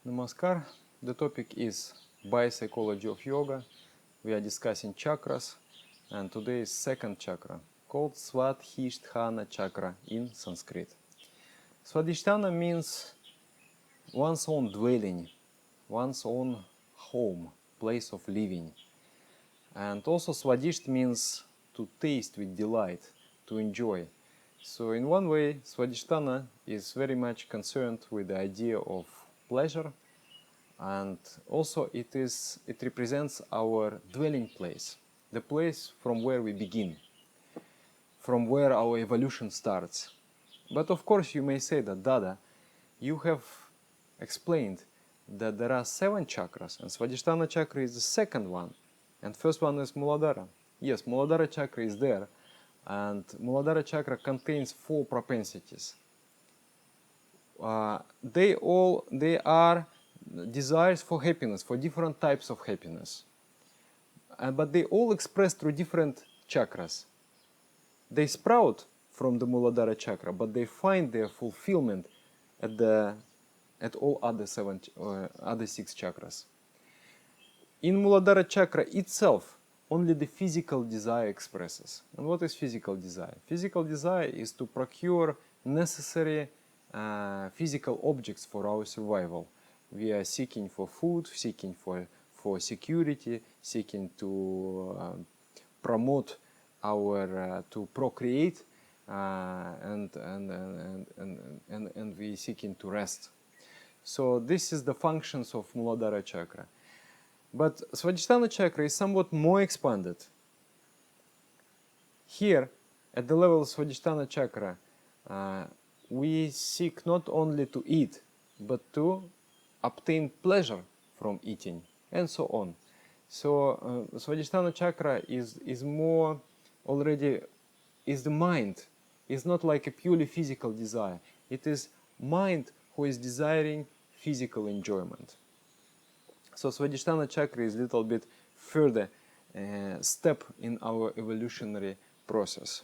Namaskar. The topic is Biopsychology of Yoga. We are discussing chakras, and today is second chakra, called Svadhisthana chakra in Sanskrit. Swadishthana means one's own dwelling, one's own home, place of living. And also Swadhisth means to taste with delight, to enjoy. So in one way, Swadhisthana is very much concerned with the idea of pleasure, and also it represents our dwelling place, the place from where we begin, from where our evolution starts. But of course you may say that, Dada, you have explained that there are 7 chakras, and Swadhisthana chakra is the second one, and first one is Muladhara. Yes, Muladhara chakra is there, and Muladhara chakra contains 4 propensities. They are desires for happiness, for different types of happiness, but they all express through different chakras. They sprout from the Muladhara chakra, but they find their fulfillment at all other 6 chakras. In Muladhara chakra itself, only the physical desire expresses. And what is physical desire? Physical desire is to procure necessary physical objects for our survival. We are seeking for food, seeking for security, seeking to promote to procreate, and we seeking to rest. So this is the functions of Muladhara chakra. But Swadhisthana chakra is somewhat more expanded. Here, at the level of Swadhisthana chakra, we seek not only to eat, but to obtain pleasure from eating, and so on. So Swadhisthana chakra is more already, is the mind. It's not like a purely physical desire. It is mind who is desiring physical enjoyment. So Swadhisthana chakra is a little bit further step in our evolutionary process.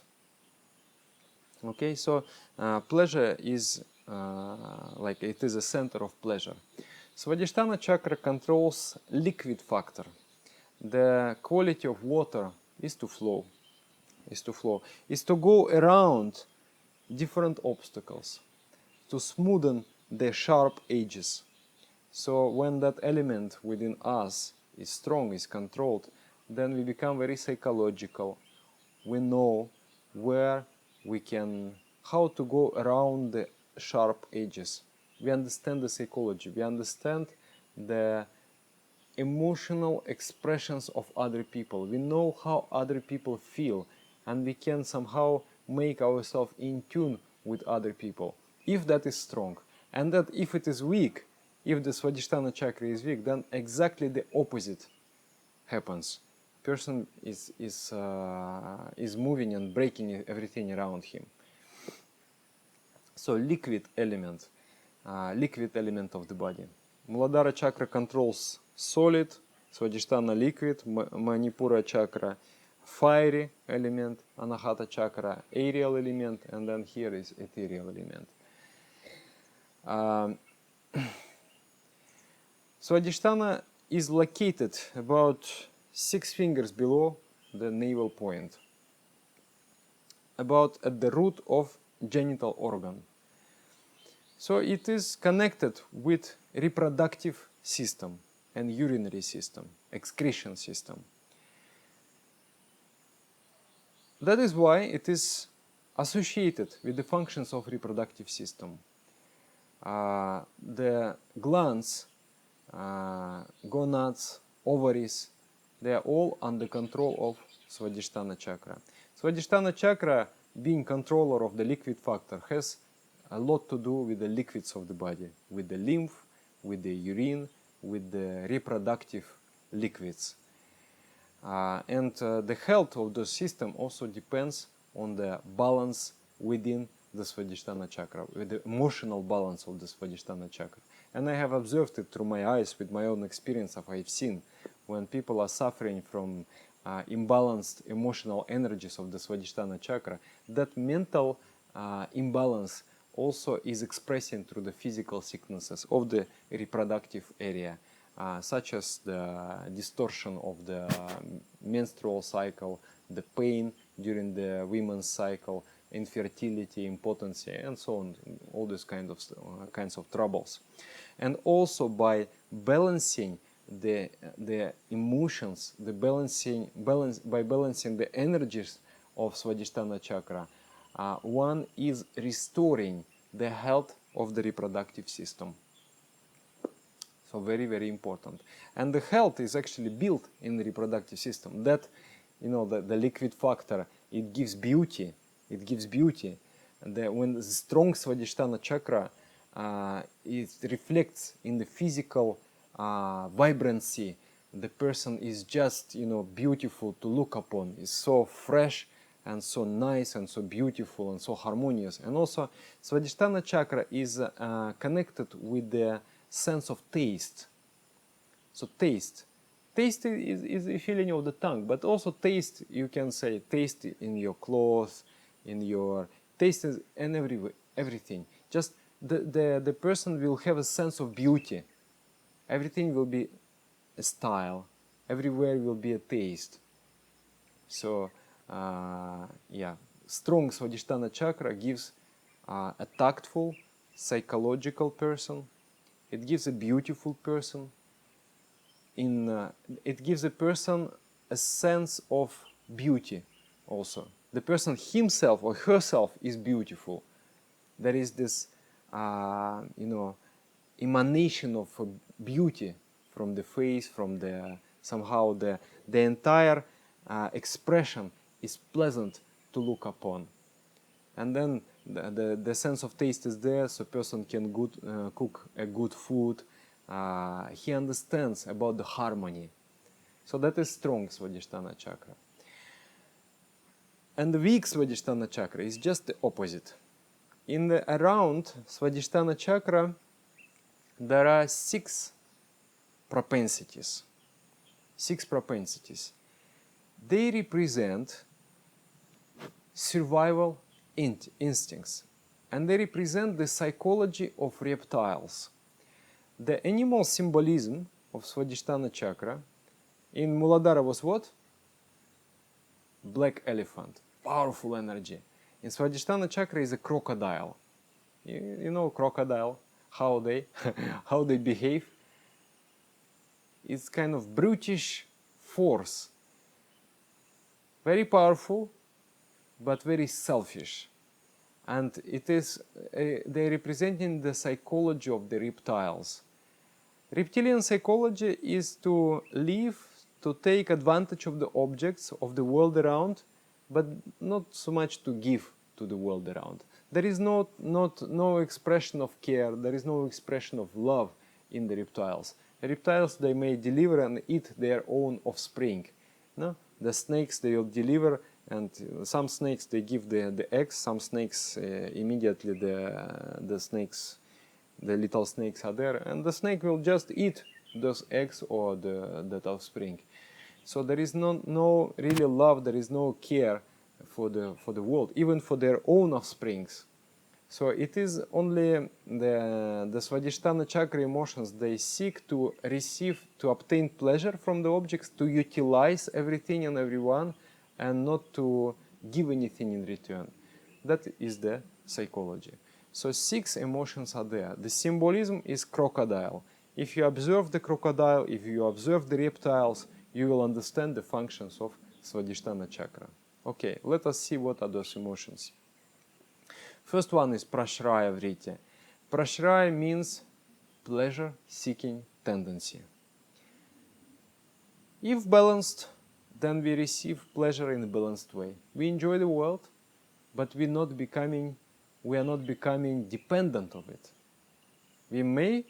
Okay, so pleasure is like it is a center of pleasure. Swadhisthana chakra controls liquid factor. The quality of water is to flow, is to go around different obstacles, to smoothen the sharp edges. So when that element within us is strong, is controlled, then we become very psychological. We know how to go around the sharp edges. We understand the psychology. We understand the emotional expressions of other people. We know how other people feel, and we can somehow make ourselves in tune with other people, if that is strong. And that if it is weak, if the Swadhisthana chakra is weak, then exactly the opposite happens. Person is moving and breaking everything around him. So liquid element of the body. Muladhara chakra controls solid, Swadhisthana liquid, Manipura chakra fiery element, Anahata chakra aerial element, and then here is ethereal element. Swadhisthana is located about 6 fingers below the navel point, about at the root of genital organ. So it is connected with reproductive system and urinary system, excretion system. That is why it is associated with the functions of reproductive system. The glands, gonads, ovaries, they are all under control of Swadhisthana chakra. Swadhisthana chakra, being controller of the liquid factor, has a lot to do with the liquids of the body, with the lymph, with the urine, with the reproductive liquids. And the health of the system also depends on the balance within the Swadhisthana chakra, with the emotional balance of the Swadhisthana chakra. And I have observed it through my eyes, with my own experience I've seen when people are suffering from imbalanced emotional energies of the Swadhisthana chakra, that mental imbalance also is expressing through the physical sicknesses of the reproductive area, such as the distortion of the menstrual cycle, the pain during the women's cycle, infertility, impotency, and so on, all these kinds of troubles. And also by balancing the emotions, by balancing the energies of Swadhisthana chakra, one is restoring the health of the reproductive system. So very, very important. And the health is actually built in the reproductive system. That, you know, the liquid factor, it gives beauty. It gives beauty. And when the strong Swadhisthana chakra, it reflects in the physical vibrancy. The person is just, you know, beautiful to look upon. Is so fresh and so nice and so beautiful and so harmonious. And also, Swadhisthana chakra is connected with the sense of taste. So taste. Taste is a feeling of the tongue, but also taste, you can say, taste in your clothes, in your taste and everything. Just the person will have a sense of beauty. Everything will be a style. Everywhere will be a taste. So, yeah, strong Swadhisthana chakra gives a tactful, psychological person. It gives a beautiful person. It gives a person a sense of beauty also. The person himself or herself is beautiful. There is this, you know, emanation of beauty from the face, from the, somehow the entire expression is pleasant to look upon. And then the sense of taste is there, so person can cook a good food. He understands about the harmony. So that is strong Swadhisthana chakra. And the weak Swadhisthana chakra is just the opposite. Around Swadhisthana chakra, there are 6 propensities. 6 propensities. They represent survival instincts, and they represent the psychology of reptiles. The animal symbolism of Swadhisthana chakra in Muladhara was what? Black elephant, powerful energy. In Swadhisthana chakra is a crocodile. You know crocodile, how they how they behave. It's kind of brutish force, very powerful, but very selfish. And it is they representing the psychology of the reptiles. Reptilian psychology is to live, to take advantage of the objects of the world around, but not so much to give to the world around. There is no expression of care, there is no expression of love in the reptiles. The reptiles, they may deliver and eat their own offspring. No? The snakes, they will deliver, and some snakes, they give the eggs, some snakes immediately the snakes, the little snakes are there, and the snake will just eat those eggs or that offspring. So there is no really love, there is no care for the world, even for their own offsprings. So it is only the Swadhisthana chakra emotions, they seek to receive, to obtain pleasure from the objects, to utilize everything and everyone, and not to give anything in return. That is the psychology. So 6 emotions are there. The symbolism is crocodile. If you observe the crocodile, if you observe the reptiles, you will understand the functions of Swadhisthana chakra. Okay, let us see what are those emotions. First one is prashraya vritti. Prashraya means pleasure-seeking tendency. If balanced, then we receive pleasure in a balanced way. We enjoy the world, but we are not becoming dependent of it. We may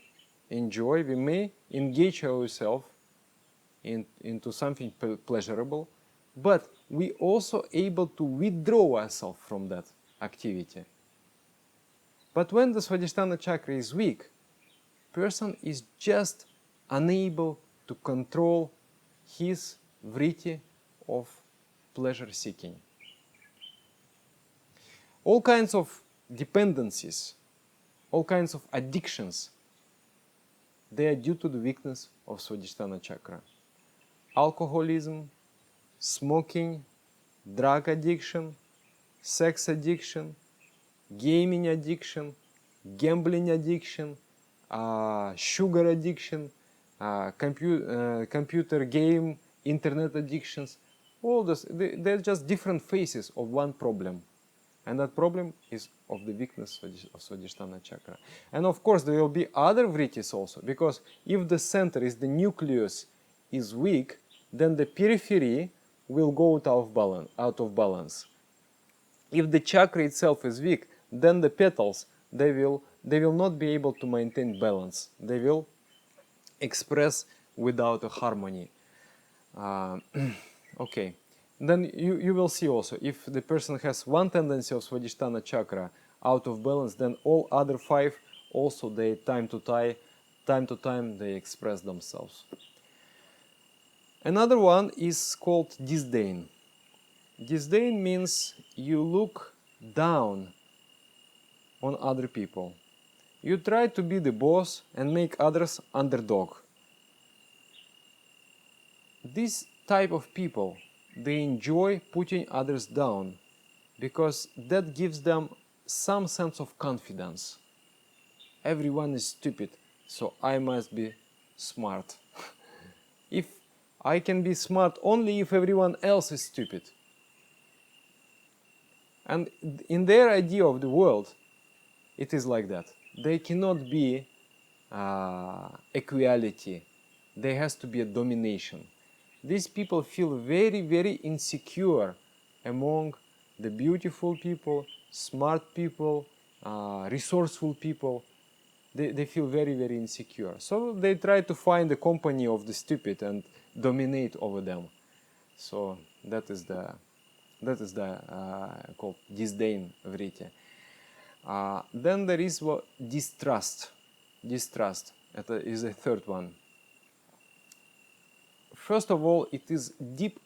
enjoy, we may engage ourselves into something pleasurable, but we also able to withdraw ourselves from that activity. But when the Swadhisthana chakra is weak, person is just unable to control his vritti of pleasure seeking. All kinds of dependencies, all kinds of addictions, they are due to the weakness of Swadhisthana chakra. Alcoholism, smoking, drug addiction, sex addiction, gaming addiction, gambling addiction, sugar addiction, computer game, internet addictions, all this, they're just different faces of one problem. And that problem is of the weakness of Swadhisthana chakra. And of course there will be other vrittis also, because if the center is the nucleus is weak, then the periphery will go out of balance. If the chakra itself is weak, then the petals, they will not be able to maintain balance. They will express without a harmony. Okay. Then you will see also, if the person has one tendency of Swadhisthana chakra out of balance, then all other 5 also, they time to time they express themselves. Another one is called disdain. Disdain means you look down on other people. You try to be the boss and make others underdog. This type of people, they enjoy putting others down because that gives them some sense of confidence. Everyone is stupid, so I must be smart. If I can be smart only if everyone else is stupid. And in their idea of the world, it is like that. There cannot be equality. There has to be a domination. These people feel very, very insecure among the beautiful people, smart people, resourceful people. They feel very, very insecure. So they try to find the company of the stupid and dominate over them. So that is the called disdain vritti. Then there is distrust. Distrust. That is the third one. First of all, it is deep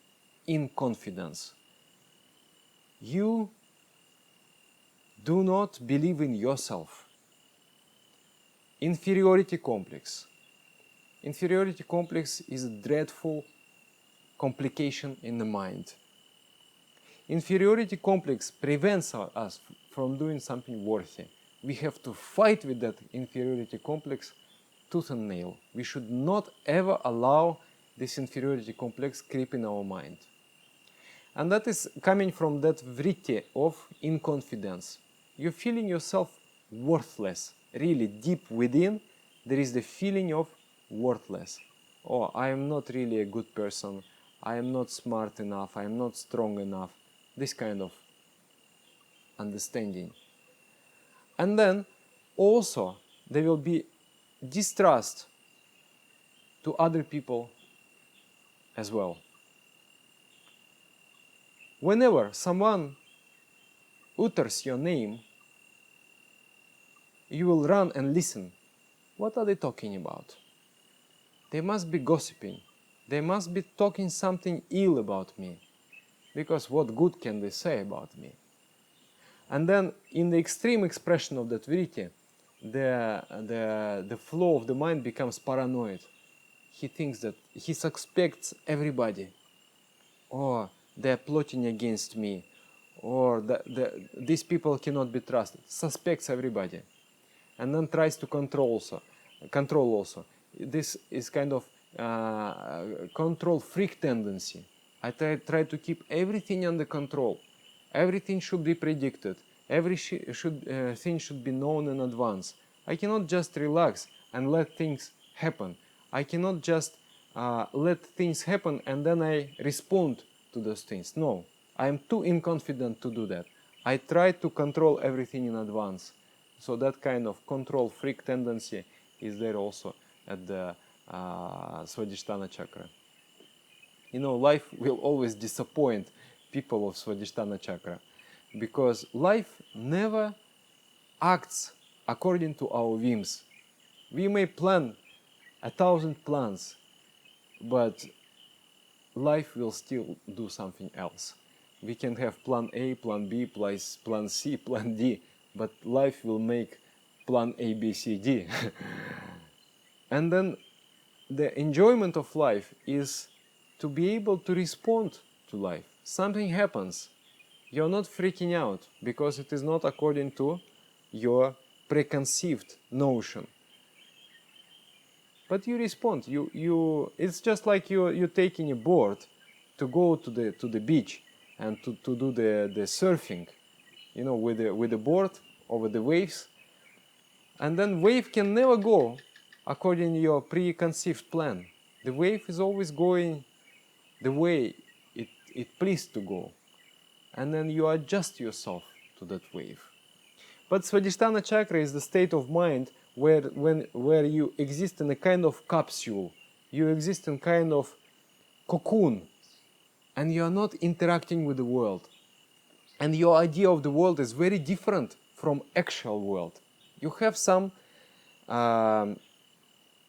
inconfidence. You do not believe in yourself. Inferiority complex. Inferiority complex is a dreadful complication in the mind. Inferiority complex prevents us from doing something worthy. We have to fight with that inferiority complex tooth and nail. We should not ever allow this inferiority complex creep in our mind. And that is coming from that vritti of inconfidence. You're feeling yourself worthless. Really deep within, there is the feeling of worthless. Oh, I am not really a good person. I am not smart enough. I am not strong enough. This kind of understanding. And then also there will be distrust to other people as well. Whenever someone utters your name, you will run and listen. What are they talking about? They must be gossiping. They must be talking something ill about me. Because what good can they say about me? And then in the extreme expression of that vritti, the flow of the mind becomes paranoid. He thinks that he suspects everybody. Or they're plotting against me. Or these people cannot be trusted. Suspects everybody. And then tries to control also. This is kind of control freak tendency. I try to keep everything under control. Everything should be predicted. Thing should be known in advance. I cannot just relax and let things happen. I cannot just let things happen and then I respond to those things. No, I am too inconfident to do that. I try to control everything in advance. So that kind of control freak tendency is there also at the Swadhisthana chakra. You know, life will always disappoint people of Swadhisthana chakra because life never acts according to our whims. We may plan 1,000 plans, but life will still do something else. We can have plan A, plan B, plan C, plan D, but life will make plan A, B, C, D. And then the enjoyment of life is to be able to respond to life. Something happens. You're not freaking out because it is not according to your preconceived notion. But you respond. It's just like you're taking a board to go to the beach and to do the surfing, you know, with the board over the waves. And then wave can never go according to your preconceived plan. The wave is always going the way it pleased to go. And then you adjust yourself to that wave. But Swadhisthana chakra is the state of mind where you exist in a kind of capsule. You exist in kind of cocoon. And you are not interacting with the world. And your idea of the world is very different from actual world. You have some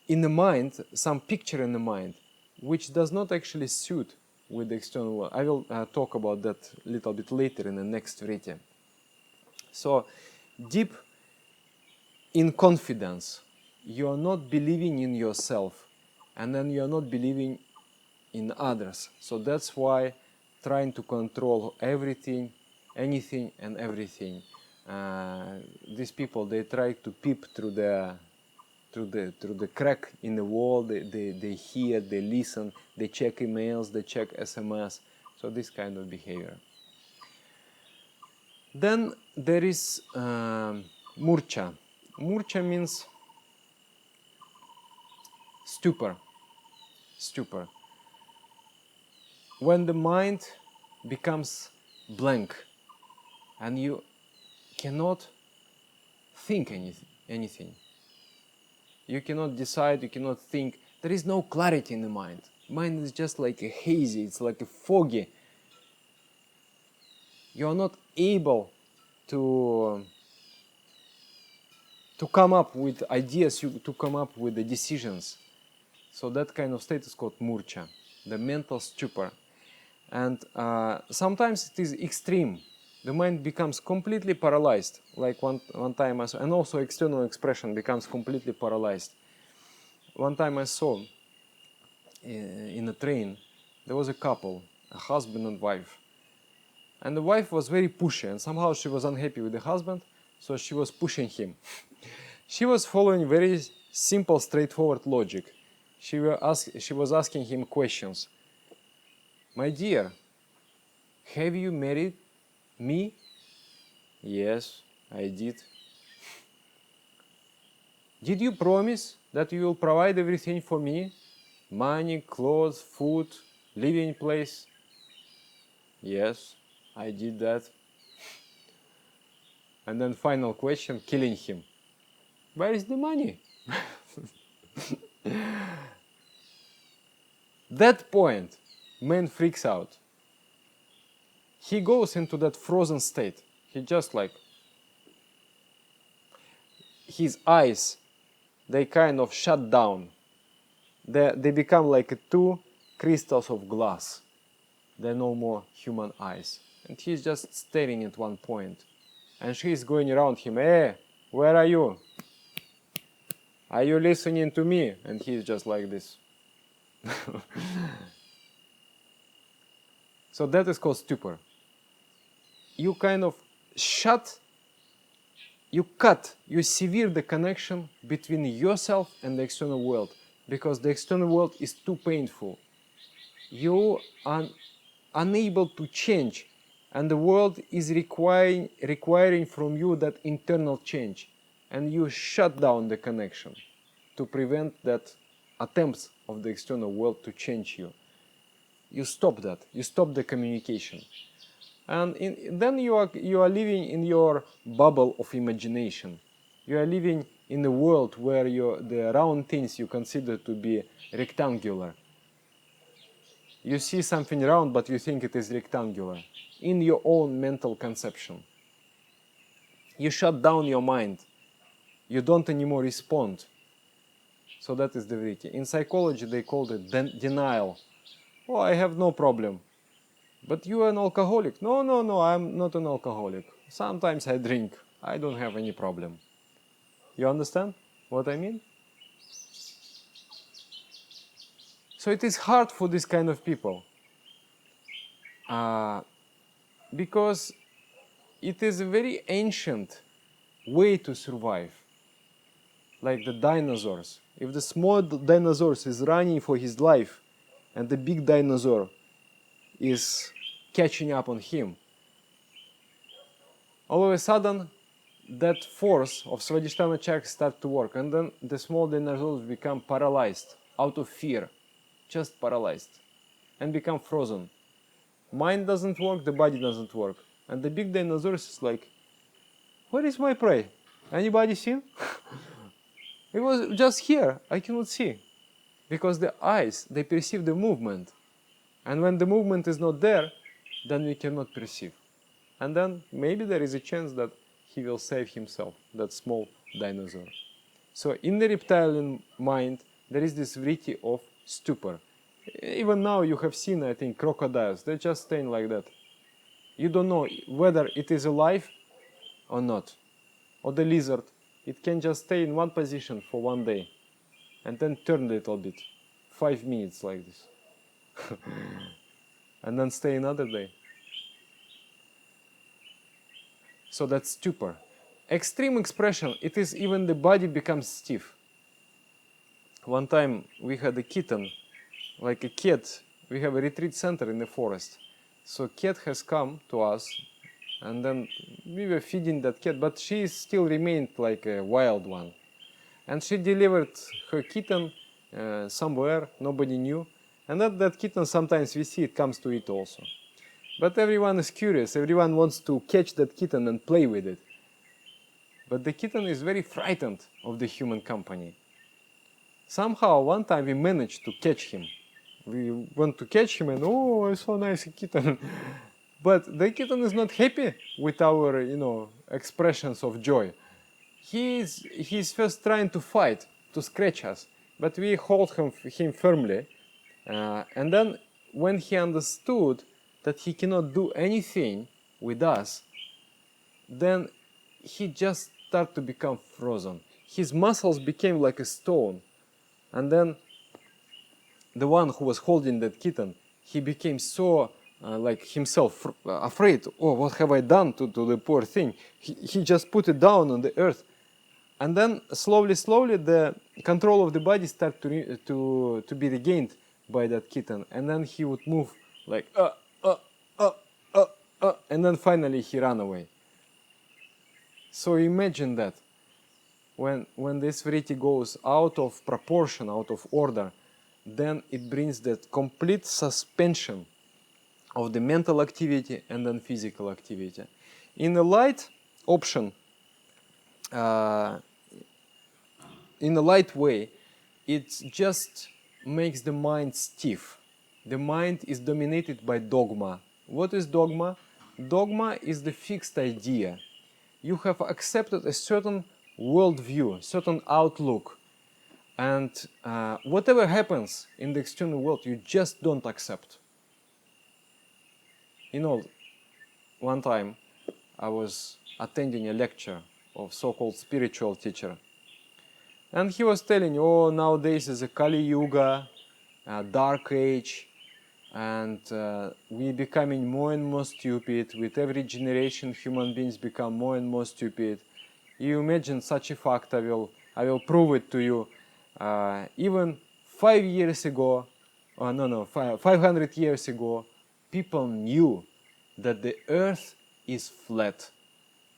in the mind, some picture in the mind, which does not actually suit with the external world. I will talk about that a little bit later in the next vritti. So, deep in confidence, you are not believing in yourself, and then you are not believing in others. So that's why trying to control everything, anything and everything. These people, they try to peep through the crack in the wall. They hear, they listen, they check emails, they check SMS. So this kind of behavior. Then there is murcha. Murcha means stupor. Stupor. When the mind becomes blank and you cannot think anything. You cannot decide, you cannot think. There is no clarity in the mind. Mind is just like a hazy, it's like a foggy. You are not able to come up with ideas, to come up with the decisions. So that kind of state is called murcha, the mental stupor. And sometimes it is extreme. The mind becomes completely paralyzed, like one time I saw, and also external expression becomes completely paralyzed. One time I saw in a train, there was a couple, a husband and wife. And the wife was very pushy, and somehow she was unhappy with the husband, so she was pushing him. She was following very simple, straightforward logic. She was asking him questions. My dear, have you married me? Yes, I did. Did you promise that you will provide everything for me? Money, clothes, food, living place? Yes, I did that. And then final question, killing him. Where is the money? That point, man freaks out. He goes into that frozen state. He just like, his eyes, they kind of shut down. They become like two crystals of glass. They're no more human eyes. And he's just staring at one point. And she's going around him, hey, where are you? Are you listening to me? And he's just like this. So that is called stupor. You kind of you sever the connection between yourself and the external world, because the external world is too painful. You are unable to change, and the world is requiring from you that internal change, and you shut down the connection to prevent that attempts of the external world to change you. You stop that. You stop the communication. And then you are living in your bubble of imagination. You are living in a world where the round things you consider to be rectangular. You see something round, but you think it is rectangular in your own mental conception. You shut down your mind. You don't anymore respond. So that is the vritti. In psychology, they call it denial. Oh, I have no problem. But you are an alcoholic. No, I'm not an alcoholic. Sometimes I drink. I don't have any problem. You understand what I mean? So it is hard for this kind of people because it is a very ancient way to survive, like the dinosaurs. If the small dinosaurs is running for his life and the big dinosaur is catching up on him, all of a sudden that force of Swadhisthana Chakra starts to work, and then the small dinosaurs become paralyzed out of fear, just paralyzed, and become frozen. Mind doesn't work, the body doesn't work. And the big dinosaurs is like, where is my prey? Anybody seen? It was just here, I cannot see. Because the eyes, they perceive the movement. And when the movement is not there, then we cannot perceive. And then maybe there is a chance that he will save himself, that small dinosaur. So in the reptilian mind, there is this vritti of stupor. Even now you have seen, I think, crocodiles. They're just staying like that. You don't know whether it is alive or not. Or the lizard, it can just stay in one position for one day and then turn a little bit, 5 minutes like this. And then stay another day. So that's stupor. Extreme expression, it is even the body becomes stiff. One time we had a kitten, like a cat. We have a retreat center in the forest. So cat has come to us, and then we were feeding that cat, but she still remained like a wild one. And she delivered her kitten somewhere, nobody knew. And that kitten, sometimes we see it comes to eat also. But everyone is curious, everyone wants to catch that kitten and play with it. But the kitten is very frightened of the human company. Somehow, one time we managed to catch him. We went to catch him and, oh, I saw a nice kitten. But the kitten is not happy with our, expressions of joy. He's first trying to fight, to scratch us. But we hold him firmly. And then when he understood that he cannot do anything with us, then he just started to become frozen. His muscles became like a stone. And then the one who was holding that kitten, he became so like himself afraid. Oh, what have I done to the poor thing? He just put it down on the earth. And then slowly, the control of the body started to be regained by that kitten. And then he would move like, and then finally he ran away. So imagine that. When this vritti goes out of proportion, out of order, then it brings that complete suspension of the mental activity and then physical activity. In the light option, in a light way, it just makes the mind stiff. The mind is dominated by dogma. What is dogma? Dogma is the fixed idea. You have accepted a certain worldview, certain outlook, and whatever happens in the external world, you just don't accept. One time I was attending a lecture of so-called spiritual teacher, and he was telling, oh, nowadays is a Kali Yuga, a dark age, and we're becoming more and more stupid. With every generation, human beings become more and more stupid. You imagine such a fact, I will prove it to you. Even 5 years ago, 500 years ago, people knew that the earth is flat.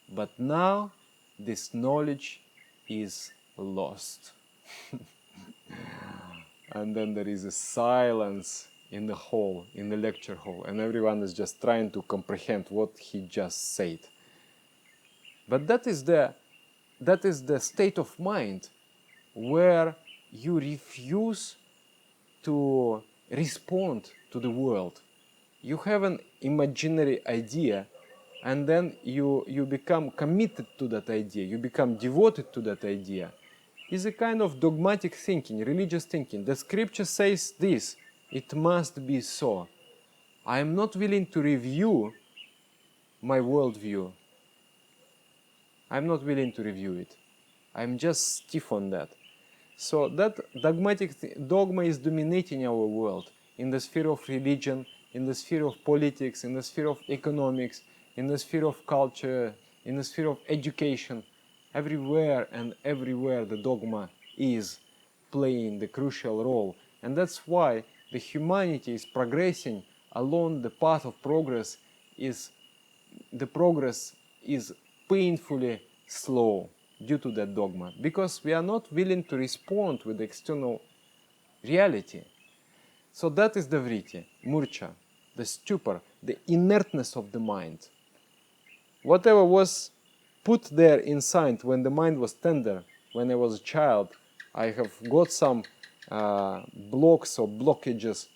But now this knowledge is lost. And then there is a silence in the hall, in the lecture hall, and everyone is just trying to comprehend what he just said. But that is the state of mind where you refuse to respond to the world. You have an imaginary idea, and then you become committed to that idea, you become devoted to that idea. It's a kind of dogmatic thinking, religious thinking. The scripture says this, it must be so. I am not willing to review my worldview. I'm not willing to review it. I'm just stiff on that. So that dogma is dominating our world in the sphere of religion, in the sphere of politics, in the sphere of economics, in the sphere of culture, in the sphere of education. Everywhere and everywhere the dogma is playing the crucial role. And that's why the humanity is progressing along the path of progress. The progress is painfully slow due to that dogma, because we are not willing to respond with external reality. So that is the vritti, murcha, the stupor, the inertness of the mind. Whatever was put there inside when the mind was tender, when I was a child, I have got some blocks or blockages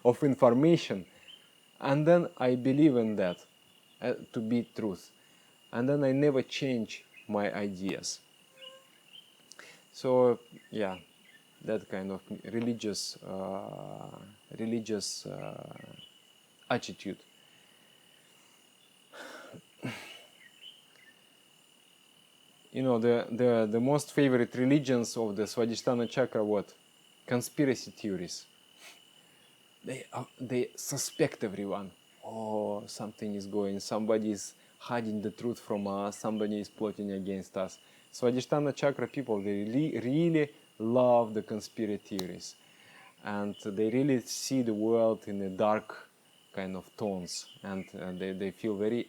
of information, and then I believe in that to be truth, and then I never change my ideas. So yeah, that kind of religious attitude. You know, the most favorite religions of the Swadhisthana chakra, what? Conspiracy theories. They suspect everyone. Oh, something is going, somebody is hiding the truth from us, somebody is plotting against us. Swadhisthana chakra people, they really love the conspiracy theories. And they really see the world in a dark kind of tones. And they feel very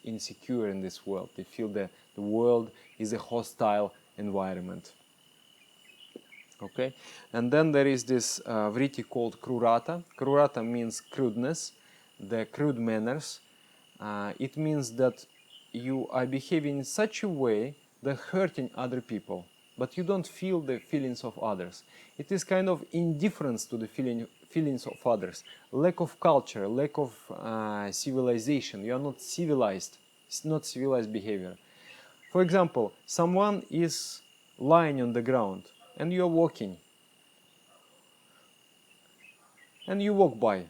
insecure in this world. They feel that the world is a hostile environment. Okay, and then there is this vritti called krurata. Krurata means crudeness, the crude manners. It means that you are behaving in such a way that hurting other people, but you don't feel the feelings of others. It is kind of indifference to the feelings of others, lack of culture, lack of civilization. You are not civilized. It's not civilized behavior. For example, someone is lying on the ground and you are walking, and you walk by.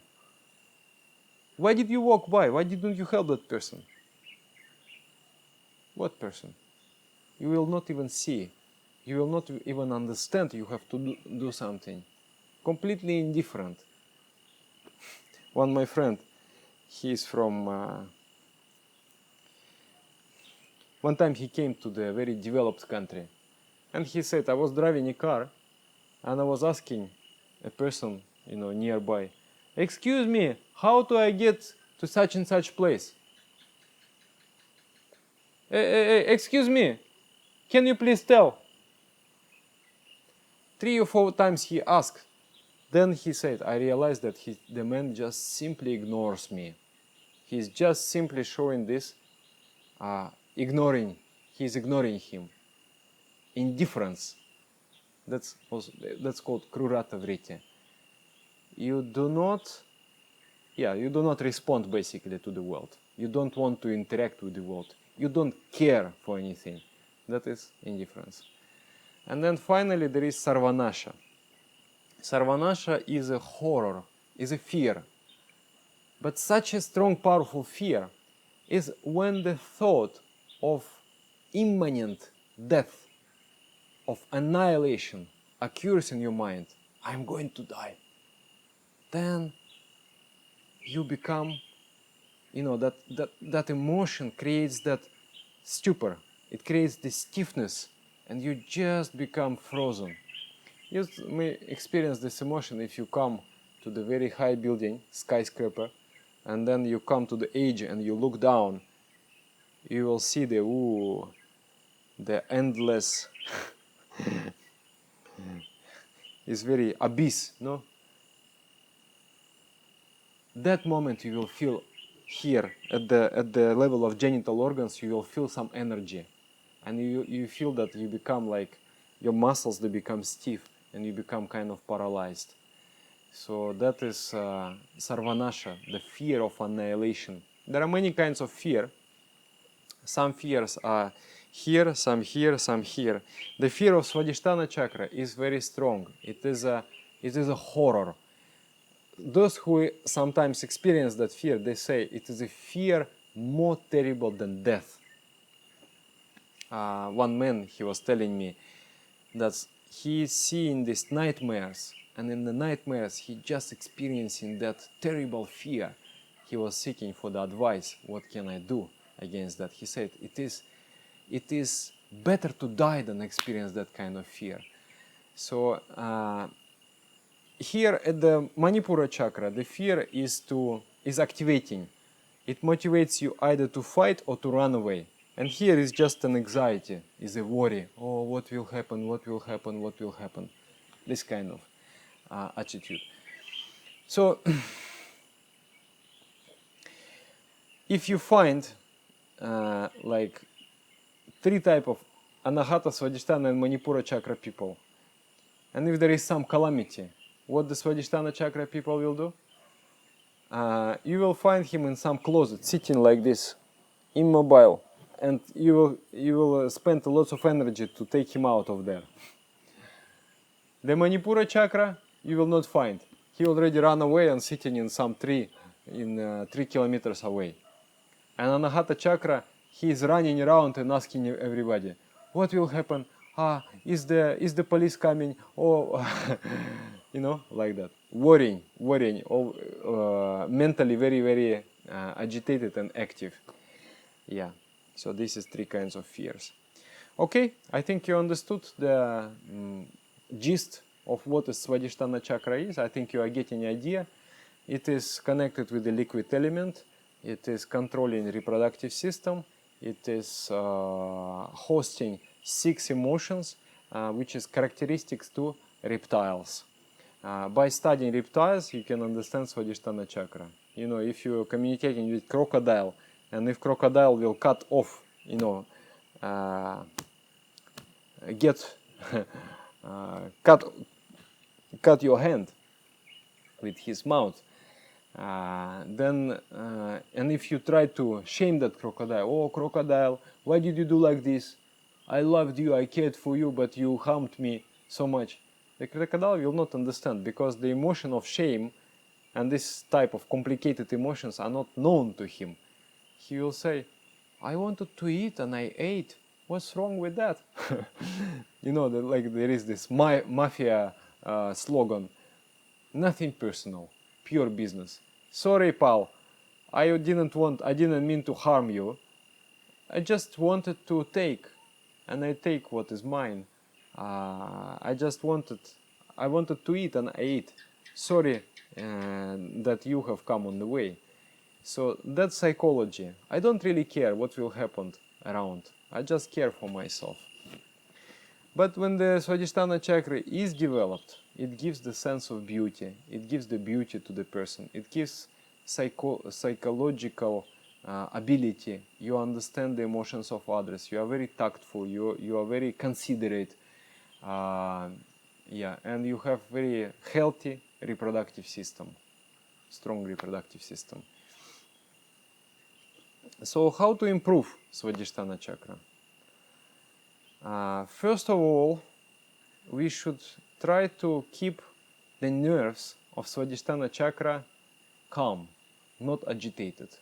Why did you walk by? Why didn't you help that person? What person? You will not even see. You will not even understand you have to do something. Completely indifferent. My friend, he is from... one time he came to the very developed country, and he said, I was driving a car, and I was asking a person, nearby, excuse me, how do I get to such and such place? Excuse me, can you please tell? 3 or 4 times he asked. Then he said, I realized that the man just simply ignores me. He's just simply showing this, he's ignoring him. Indifference. That's called krurata vritti. You do not respond basically to the world. You don't want to interact with the world. You don't care for anything. That is indifference. And then finally there is sarvanasha. Sarvanasha is a horror, is a fear. But such a strong, powerful fear is when the thought of imminent death, of annihilation occurs in your mind. I'm going to die. Then you become, that emotion creates that stupor. It creates the stiffness, and you just become frozen. You may experience this emotion if you come to the very high building, skyscraper, and then you come to the edge and you look down. You will see the endless is very abyss, no? That moment you will feel here at the level of genital organs, you will feel some energy, and you feel that you become like your muscles, they become stiff and you become kind of paralyzed. So that is sarvanasha, the fear of annihilation. There are many kinds of fear. Some fears are here, some here, some here. The fear of Swadhisthana chakra is very strong. It is a horror. Those who sometimes experience that fear, they say it is a fear more terrible than death. one man, he was telling me that he seeing these nightmares, and in the nightmares he just experiencing that terrible fear. He was seeking for the advice, what can I do against that? He said, it is better to die than experience that kind of fear. So here at the Manipura chakra, the fear is activating. It motivates you either to fight or to run away. And here is just an anxiety, is a worry. Oh, what will happen, what will happen, what will happen? This kind of attitude. So, if you find like three types of Anahata, Swadhisthana and Manipura chakra people, and if there is some calamity, what the Swadhisthana chakra people will do? You will find him in some closet, sitting like this, immobile, and you will spend lots of energy to take him out of there. The Manipura chakra you will not find. He already ran away and sitting in some tree, in 3 kilometers away. And Anahata chakra, he is running around and asking everybody, what will happen? Is the police coming? Oh, you know, like that. Worrying, mentally very, very agitated and active. Yeah, so this is three kinds of fears. Okay, I think you understood the gist of what a Swadhisthana chakra is. I think you are getting an idea. It is connected with the liquid element. It is controlling the reproductive system. It is hosting 6 emotions, which is characteristics to reptiles. By studying reptiles, you can understand Swadhisthana chakra. You know, if you are communicating with crocodile, and if crocodile will cut off, you know, cut your hand with his mouth, then and if you try to shame that crocodile, oh crocodile, why did you do like this? I loved you, I cared for you, but you harmed me so much. The crocodile will not understand, because the emotion of shame and this type of complicated emotions are not known to him. He will say, I wanted to eat and I ate. What's wrong with that? You know, like there is this mafia slogan, nothing personal, pure business. Sorry, pal, I didn't mean to harm you. I just wanted to take, and I take what is mine. I wanted to eat and I ate. Sorry that you have come on the way. So that's psychology. I don't really care what will happen around. I just care for myself. But when the Swadhisthana chakra is developed, it gives the sense of beauty. It gives the beauty to the person. It gives psychological ability. You understand the emotions of others. You are very tactful. You are very considerate. Yeah, and you have very healthy reproductive system, strong reproductive system. So how to improve Swadhisthana chakra? First of all, we should try to keep the nerves of Swadhisthana chakra calm, not agitated.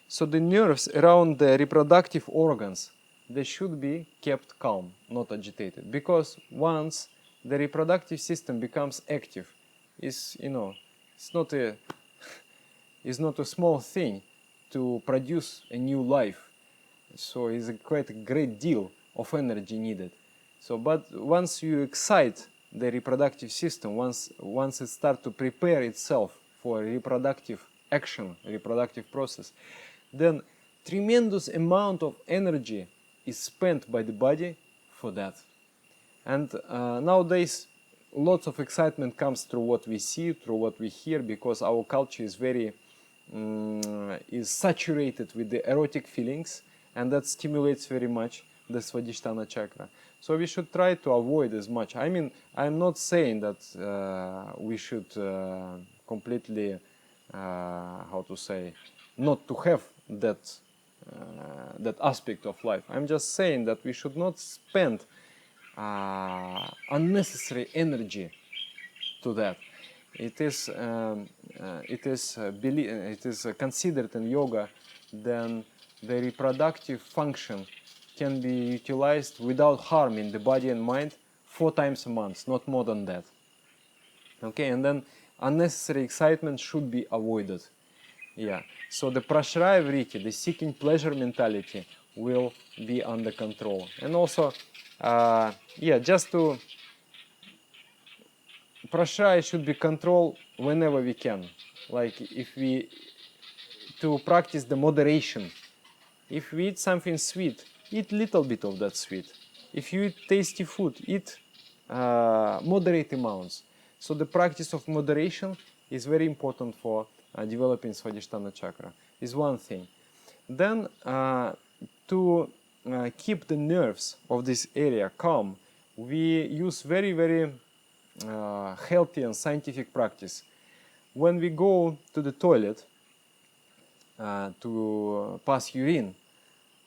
So the nerves around the reproductive organs, they should be kept calm, not agitated. Because once the reproductive system becomes active, it's not a small thing to produce a new life. So it's quite a great deal of energy needed. So, but once you excite the reproductive system, once it starts to prepare itself for reproductive action, reproductive process, then tremendous amount of energy is spent by the body for that. And nowadays, lots of excitement comes through what we see, through what we hear, because our culture is very is saturated with the erotic feelings, and that stimulates very much the Swadhisthana chakra. So we should try to avoid as much. I mean, I'm not saying that we should completely, how to say, not to have that that aspect of life. I'm just saying that we should not spend unnecessary energy to that. It is considered in yoga then the reproductive function can be utilized without harming the body and mind 4 times a month, not more than that. Okay, and then unnecessary excitement should be avoided. Yeah, so the prashraya vritti, the seeking pleasure mentality, will be under control. And also, yeah, just to prashraya should be controlled whenever we can. Like if we to practice the moderation. If we eat something sweet, eat little bit of that sweet. If you eat tasty food, eat moderate amounts. So the practice of moderation is very important for developing Swadhisthana chakra. Is one thing. Then to keep the nerves of this area calm, we use very healthy and scientific practice. When we go to the toilet to pass urine,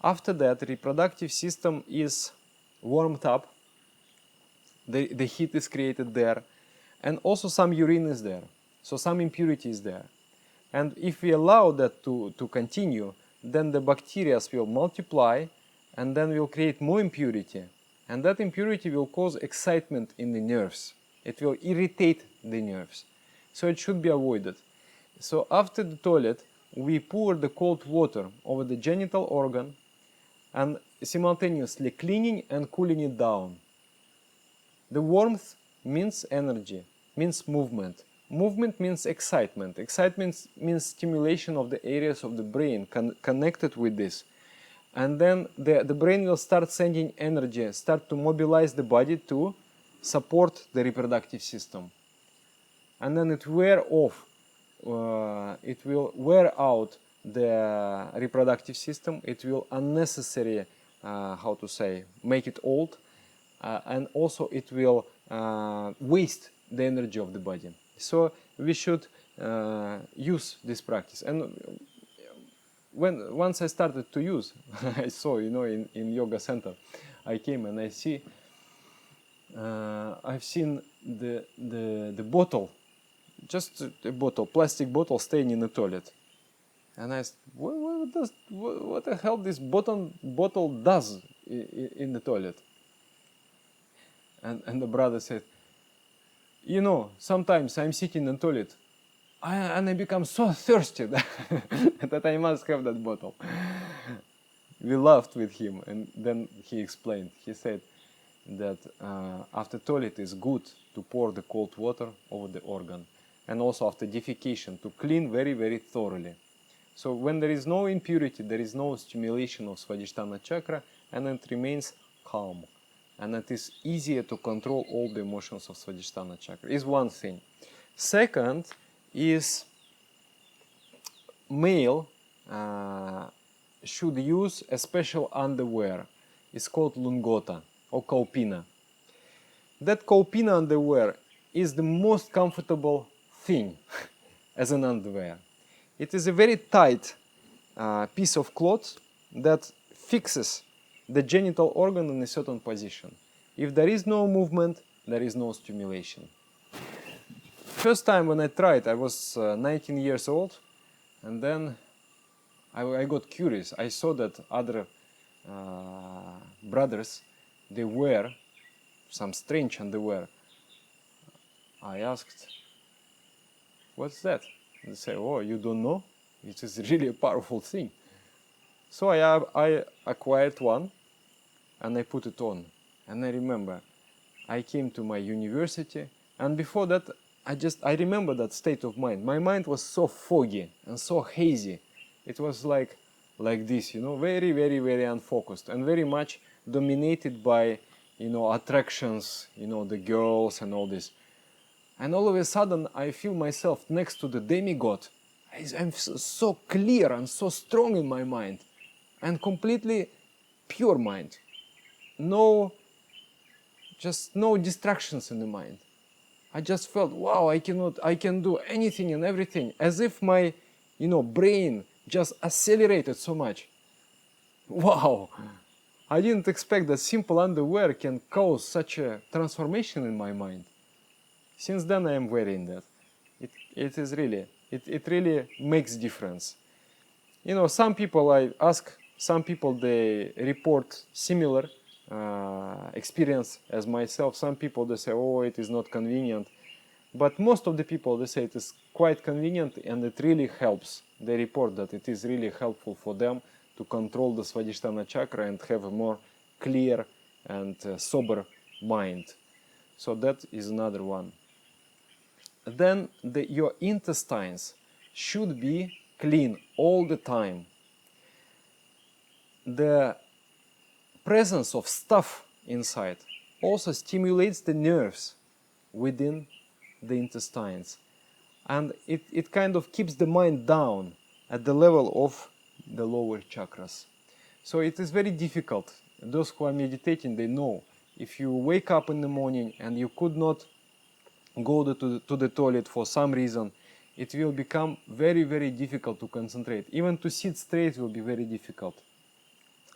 after that the reproductive system is warmed up, the heat is created there, and also some urine is there, so some impurity is there. And if we allow that to continue, then the bacteria will multiply and then will create more impurity, and that impurity will cause excitement in the nerves. It will irritate the nerves, so it should be avoided. So after the toilet, we pour the cold water over the genital organ and simultaneously cleaning and cooling it down. The warmth means energy, means movement. Movement means excitement. Excitement means stimulation of the areas of the brain connected with this. And then the brain will start sending energy, start to mobilize the body to support the reproductive system. And then it wear off. It will wear out the reproductive system. It will unnecessary, how to say, make it old, and also it will waste the energy of the body. So we should use this practice. And once I started to use, I saw, in yoga center, I came and I see, I've seen the bottle. Just a bottle, plastic bottle, staying in the toilet, and I asked, what the hell this bottle does in the toilet? And the brother said, sometimes I'm sitting in the toilet, and I become so thirsty that I must have that bottle. We laughed with him, and then he explained. He said that after toilet is good to pour the cold water over the organ. And also after defecation, to clean very thoroughly. So when there is no impurity, there is no stimulation of Swadhisthana chakra, and it remains calm. And it is easier to control all the emotions of Swadhisthana chakra, is one thing. Second is male should use a special underwear. It's called lungota or kaupina. That kaupina underwear is the most comfortable thing as an underwear. It is a very tight piece of cloth that fixes the genital organ in a certain position. If there is no movement, there is no stimulation. First time when I tried, I was 19 years old, and then I got curious. I saw that other brothers, they wear some strange underwear. I asked, what's that? They say, oh, you don't know? It is really a powerful thing. So I acquired one and I put it on. And I remember I came to my university, and before that I remember that state of mind. My mind was so foggy and so hazy. It was like this, very unfocused and very much dominated by, attractions, the girls and all this. And all of a sudden, I feel myself next to the demigod. I'm so clear and so strong in my mind, and completely pure mind. Just no distractions in the mind. I just felt, wow, I can do anything and everything, as if my, brain just accelerated so much. Wow, I didn't expect that simple underwear can cause such a transformation in my mind. Since then I am wearing that. It is really, it really makes difference. Some people, I ask Some people, they report similar experience as myself. Some people, they say, oh, it is not convenient. But most of the people, they say it is quite convenient and it really helps. They report that it is really helpful for them to control the Swadhisthana chakra and have a more clear and sober mind. So that is another one. Then your intestines should be clean all the time. The presence of stuff inside also stimulates the nerves within the intestines, and it kind of keeps the mind down at the level of the lower chakras. So it is very difficult. Those who are meditating, they know if you wake up in the morning and you could not go to the toilet for some reason, it will become very, very difficult to concentrate. Even to sit straight will be very difficult.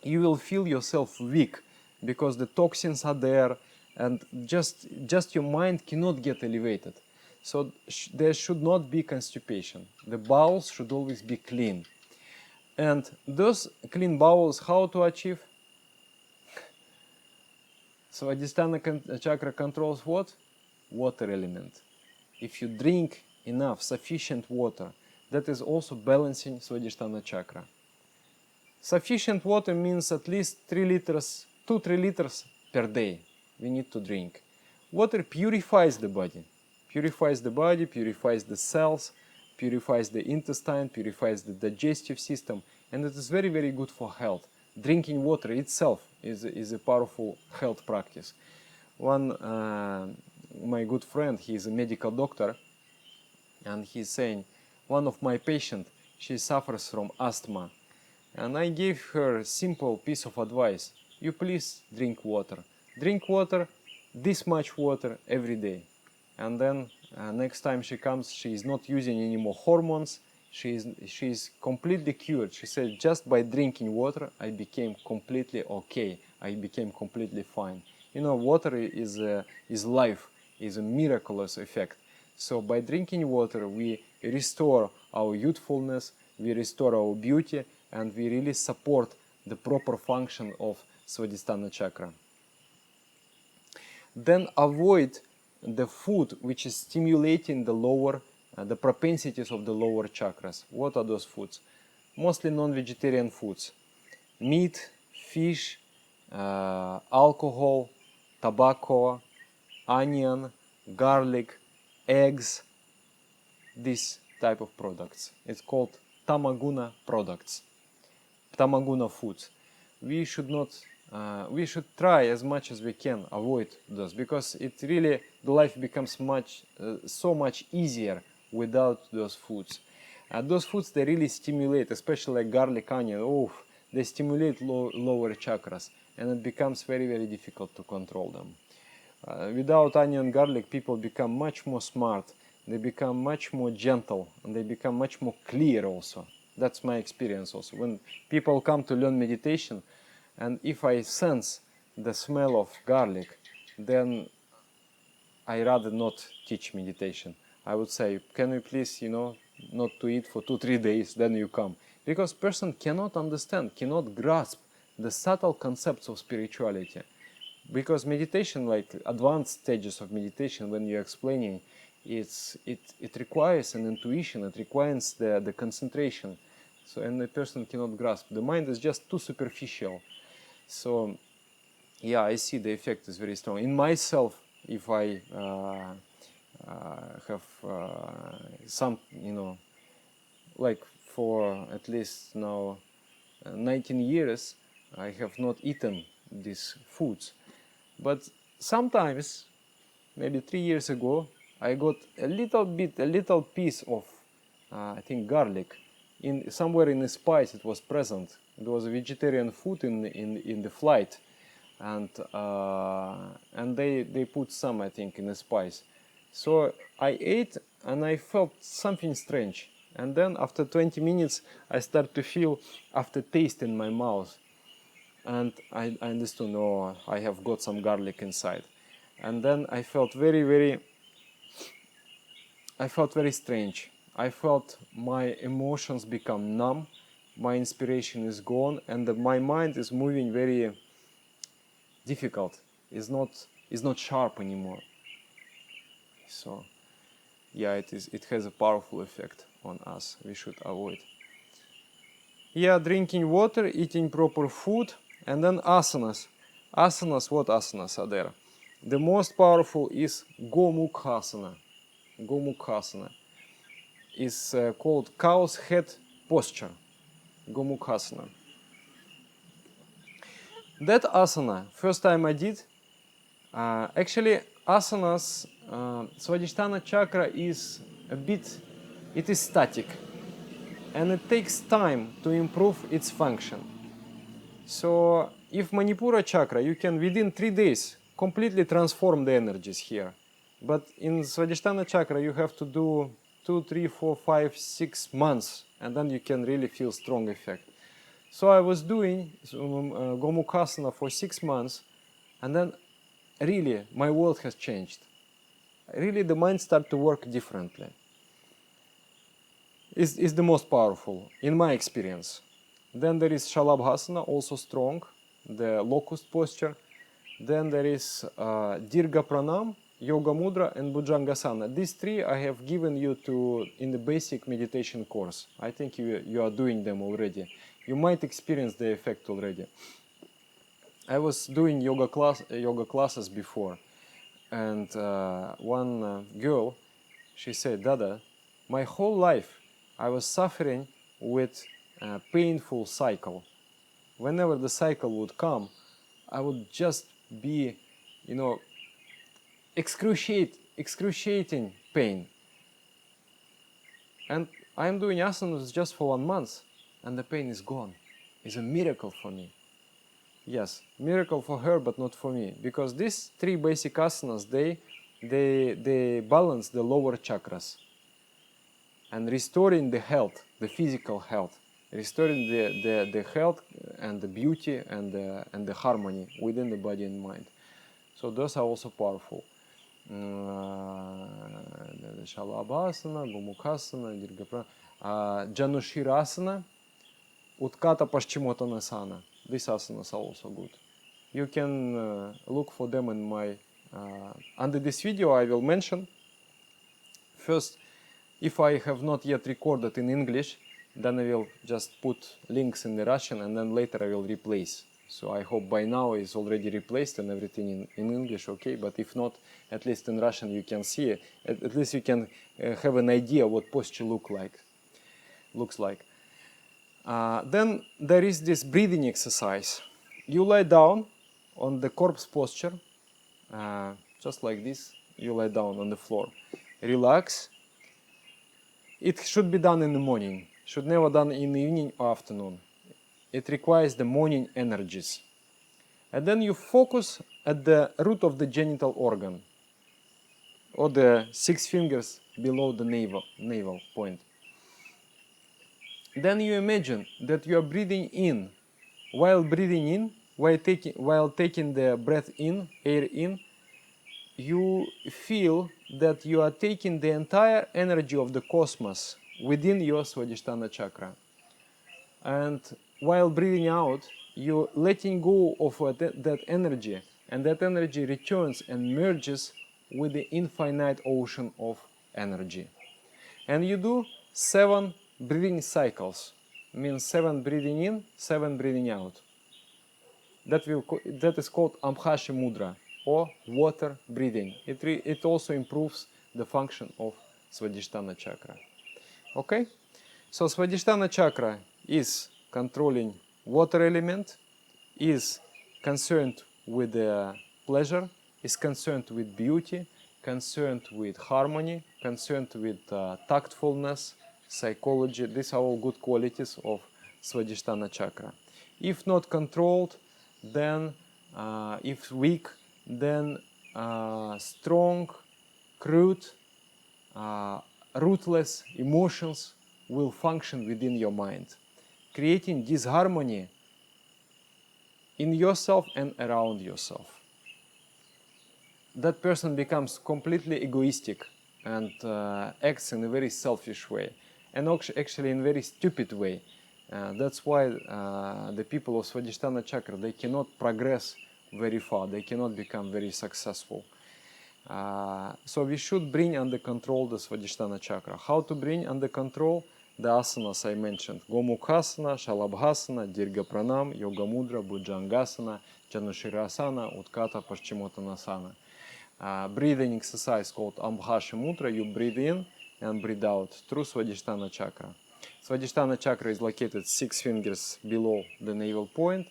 You will feel yourself weak because the toxins are there, and just your mind cannot get elevated. So there should not be constipation. The bowels should always be clean. And those clean bowels, how to achieve? Swadhisthana chakra controls what? Water element. If you drink enough, sufficient water, that is also balancing Swadhisthana chakra. Sufficient water means at least 3 liters, 2-3 liters per day we need to drink. Water purifies the body, purifies the cells, purifies the intestine, purifies the digestive system, and it is very, very good for health. Drinking water itself is a powerful health practice. My good friend, he is a medical doctor, and he's saying, one of my patients, she suffers from asthma, and I gave her a simple piece of advice. You please drink water. Drink water, this much water every day. And then next time she comes, she is not using any more hormones. She is completely cured. She said, just by drinking water, I became completely okay. I became completely fine. You know, water is life, is a miraculous effect. So by drinking water, we restore our youthfulness, we restore our beauty, and we really support the proper function of Swadhisthana chakra. Then avoid the food which is stimulating the lower, the propensities of the lower chakras. What are those foods? Mostly non-vegetarian foods. Meat, fish, alcohol, tobacco, onion, garlic, eggs, this type of products. It's called tamaguna products, tamaguna foods. We should not, we should try as much as we can avoid those, because it really, the life becomes so much easier without those foods. Those foods, they really stimulate, especially like garlic, onion, oh, they stimulate lower chakras, and it becomes very, very difficult to control them. Without onion and garlic, people become much more smart, they become much more gentle, and they become much more clear also. That's my experience also. When people come to learn meditation, and if I sense the smell of garlic, then I rather not teach meditation. I would say, can we please, not to eat for 2-3 days, then you come. Because person cannot understand, cannot grasp the subtle concepts of spirituality. Because meditation, like advanced stages of meditation, when you're explaining, it requires an intuition, it requires the concentration. So, and the person cannot grasp. The mind is just too superficial. So, yeah, I see the effect is very strong. In myself, if I have some, like for at least now 19 years, I have not eaten these foods. But sometimes, maybe 3 years ago, I got a little piece of, I think, garlic. Somewhere in the spice it was present. It was a vegetarian food in the flight, and they put some, I think, in the spice. So I ate and I felt something strange. And then after 20 minutes, I started to feel aftertaste in my mouth. And I understood, oh, I have got some garlic inside. And then I felt very strange. I felt my emotions become numb, my inspiration is gone, and my mind is moving very difficult. Is not sharp anymore. So yeah, it has a powerful effect on us. We should avoid. Yeah, drinking water, eating proper food, and then asanas. Asanas, what asanas are there? The most powerful is Gomukhasana. Gomukhasana is called cow's head posture. Gomukhasana. That asana, first time I did, actually asanas, Swadhisthana chakra is it is static, and it takes time to improve its function. So if Manipura chakra, you can within 3 days completely transform the energies here. But in Svadhisthana chakra, you have to do 2, 3, 4, 5, 6 months, and then you can really feel strong effect. So I was doing Gomukhasana for 6 months, and then really my world has changed. Really the mind started to work differently. Is the most powerful, in my experience. Then there is Shalabhasana, also strong, the locust posture. Then there is Dirga Pranam, Yoga Mudra, and Bhujangasana. These 3 I have given you in the basic meditation course. I think you are doing them already. You might experience the effect already. I was doing yoga classes before, and one girl, she said, Dada, my whole life I was suffering with a painful cycle. Whenever the cycle would come, I would just be, excruciating pain. And I'm doing asanas just for 1 month, and the pain is gone. It's a miracle for me. Yes, miracle for her, but not for me, because these 3 basic asanas, they balance the lower chakras and restoring the health, the physical health, restoring the health and the beauty and the harmony within the body and mind. So those are also powerful. Shalabhasana, Gomukhasana, Dirgapra, Janushirasana, Utkata Paschimottanasana. These asanas are also good. You can look for them in my under this video. I will mention first, if I have not yet recorded in English, then I will just put links in the Russian, and then later I will replace. So I hope by now it's already replaced and everything in English, okay? But if not, at least in Russian you can see it. At least you can have an idea what posture looks like. Then there is this breathing exercise. You lie down on the corpse posture, just like this. You lie down on the floor. Relax. It should be done in the morning. Should never done in the evening or afternoon. It requires the morning energies. And then you focus at the root of the genital organ, or the 6 fingers below the navel point. Then you imagine that you are breathing in. While breathing in, while taking the breath in, air in, you feel that you are taking the entire energy of the cosmos within your Swadhisthana chakra. And while breathing out, you're letting go of that energy, and that energy returns and merges with the infinite ocean of energy. And you do 7 breathing cycles, means 7 breathing in, 7 breathing out. That is called Amhashi Mudra, or water breathing. It also improves the function of Swadhisthana chakra. Okay? So Swadhisthana chakra is controlling water element, is concerned with pleasure, is concerned with beauty, concerned with harmony, concerned with tactfulness, psychology. These are all good qualities of Swadhisthana chakra. If not controlled, then if weak, then strong, crude, ruthless emotions will function within your mind, creating disharmony in yourself and around yourself. That person becomes completely egoistic and acts in a very selfish way, and actually in a very stupid way, That's why the people of Swadhisthana chakra, they cannot progress very far, they cannot become very successful. So we should bring under control the Svadhisthana chakra. How to bring under control? The asanas I mentioned: Gomukhasana, Shalabhasana, Dirga Pranam, Yoga Mudra, Bhujangasana, Janushirasana, Utkata Paschimottanasana. Breathing exercise called Ambhasha Mudra. You breathe in and breathe out through Swadhisthana chakra. Swadhisthana chakra is located 6 fingers below the navel point.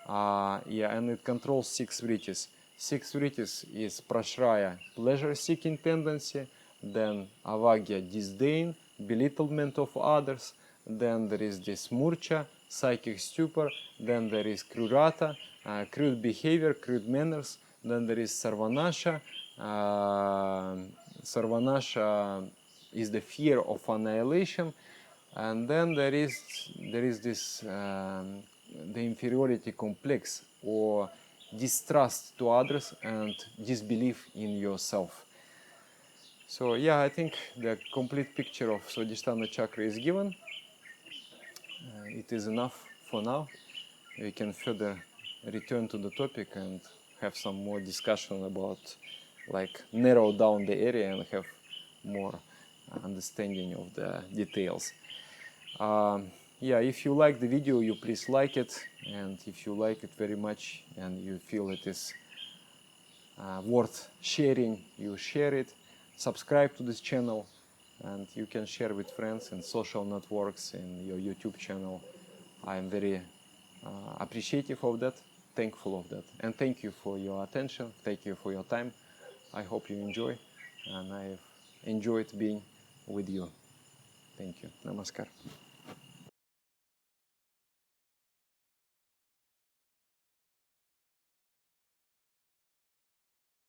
And it controls 6 vrittis. 6 vrittis is Prashraya, pleasure-seeking tendency, then Avagya, disdain, belittlement of others, then there is this Murcha, psychic stupor, then there is Krurata, crude behavior, crude manners, then there is Sarvanasha. Sarvanasha is the fear of annihilation, and then there is this the inferiority complex, or distrust to others and disbelief in yourself. So yeah, I think the complete picture of Swadhisthana chakra is given. It is enough for now. We can further return to the topic and have some more discussion about, like, narrow down the area and have more understanding of the details. Yeah, if you like the video, you please like it, and if you like it very much and you feel it is worth sharing, you share it. Subscribe to this channel, and you can share with friends in social networks, in your YouTube channel. I am very appreciative of that, thankful of that, and thank you for your attention, thank you for your time. I hope you enjoy, and I've enjoyed being with you. Thank you. Namaskar.